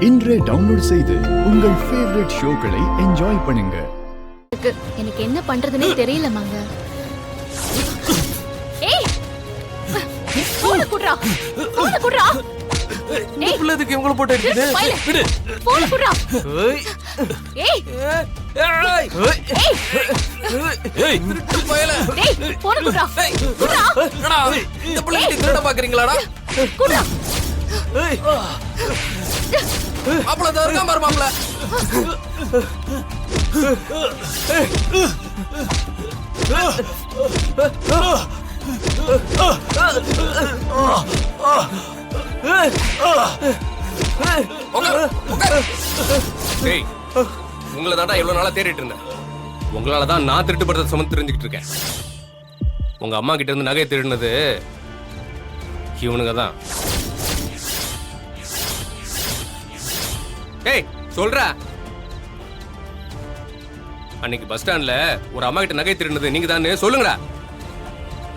இன்றே டவுன்லோட் செய்து உங்கள் ஃபேவரட் ஷோக்களை என்ஜாய் பண்ணுங்க. எனக்கு என்ன பண்றதுனே தெரியல மாங்க. ஏய் போன் குடுறா, போன் குடுறா. ஏய் புள்ளதுக்கு இவங்கள போட்டு இருக்குது. விடு போன் குடுறா. ஏய் ஏய் ஏய் ஏய் திருட்டு பயல. ஏய் போன் குடுறா, குடுறா. என்னடா இந்த புள்ளகிட்ட திருட பாக்குறீங்களாடா? குடுறா. ஏய் மாப்ள தர்க்க மார் மாப்ள. டேய் உங்களை தான்டா எவ்வளவு நாளா தேடிட்டு இருந்தேன். உங்களால தான் நான் திருட்டு படுறத சுமந்து தெரிஞ்சுக்கிட்டு இருக்கேன். உங்க அம்மா கிட்ட இருந்து நகையை திருடினது இவனுங்க தான். டேய் சொல்றா, அன்னைக்கு பஸ் ஸ்டாண்ட்ல ஒரு அம்மா கிட்ட நகை திருடினது நீங்க தானே சொல்லுங்கடா.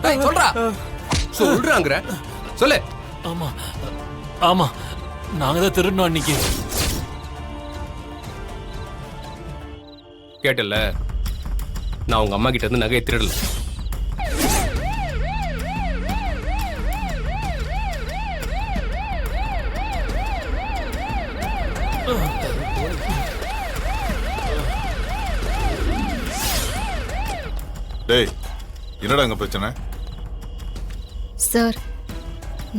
டேய் சொல்றா, சொல்றாங்கற சொல்லு. ஆமா ஆமா நாங்க தான் திருடணும் அன்னைக்கு. கேட்டல, நான் உங்க அம்மா கிட்ட இருந்து நகையை திருடல. டேய் என்னடா அங்க பிரச்சனை? சார்,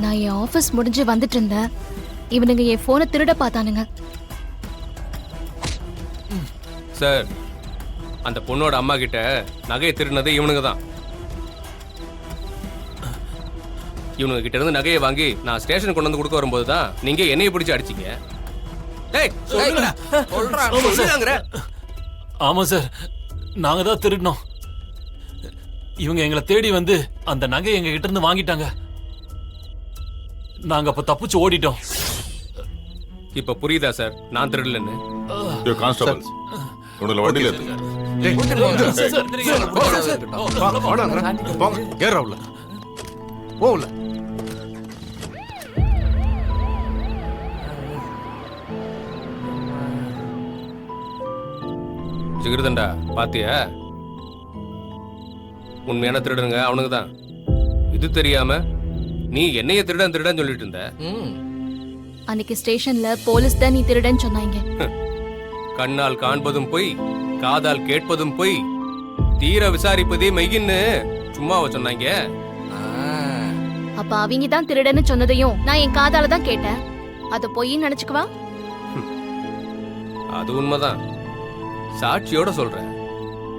நான் என் ஆபீஸ் முடிஞ்சு வந்துட்டு இருந்தேன். இவனுங்க என் போனை திருட பார்த்தானுங்க. சார், அந்த பொண்ணோட அம்மா கிட்ட நகையை திருடினது இவனுங்க தான். இவனுங்க கிட்ட இருந்து நகையை வாங்கி நான் ஸ்டேஷனுக்கு கொண்டு வந்து கொடுக்க வரும்போது தான் நீங்க என்னைய பிடிச்சு அடிச்சீங்க. டேய் சொல்லுங்கடா, சொல்றா சொல்லுங்கற. ஆமா சார், நாங்க தான் திருடணும். இவங்க எங்களை தேடி வந்து அந்த நகையை எங்க கிட்ட இருந்து வாங்கிட்டாங்க. நாங்க அப்ப தப்பிச்சு ஓடிட்டோம். இப்ப புரியுதா சார் நான் திருடலன்னு? யோ கான்ஸ்டபிள் உடல வண்டில ஏத்து. ஏறா உள்ள போல. ஜிகிருதண்டா பாத்தியா, உண்மையான திருடனுங்க அவனுக்கு தான். இது தெரியாம நீ என்னைய திருடன் திருடன் சொல்லிட்டு இருந்த. அன்னைக்கு ஸ்டேஷன்ல போலீஸ் தான் நீ திருடன்னு சொன்னாங்க. கண்ணால் காண்பதும் பொய், காதால் கேட்பதும் பொய், தீர விசாரிப்பதே மெய்யின்னு சும்மாவ சொன்னாங்க. அப்ப அவங்க தான் திருடன்னு சொன்னதையும் நான் என் காதால தான் கேட்டேன். அத பொய்ன்னு நினைச்சுக்குவா? அது உண்மைதான், சாட்சியோட சொல்றேன்.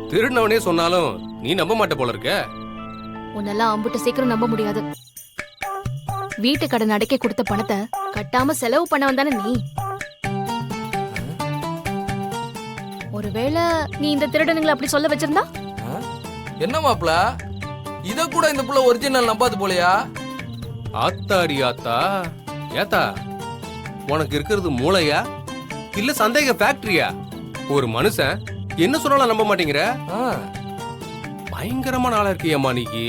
திருடனவனே சொன்னாலும் நீ நம்ப மாட்ட போல இருக்க. உன்னெல்லாம் அம்புட்ட சீக்கிரம் நம்ப முடியாது. வீட்டு கடன் அடைக்க கொடுத்த பணத்தை கட்டாம செலவு பண்ண வந்தானே நீ. ஒருவேளை நீ இந்த திருடனுங்களை அப்படி சொல்ல வச்சிருந்தா? என்ன மாப்ள, இத கூட இந்த புள்ள ஒரிஜினல் நம்பாது போலையா? ஆத்தாடி ஆத்தா, ஏத்தா உனக்கு இருக்கிறது மூளையா இல்ல சந்தேக ஃபேக்டரியா? ஒரு மனுஷன் என்ன சொன்னாலும் நம்ப மாட்டேங்கிற. பயங்கரமான ஆளா இருக்கியம்மா நீக்கு.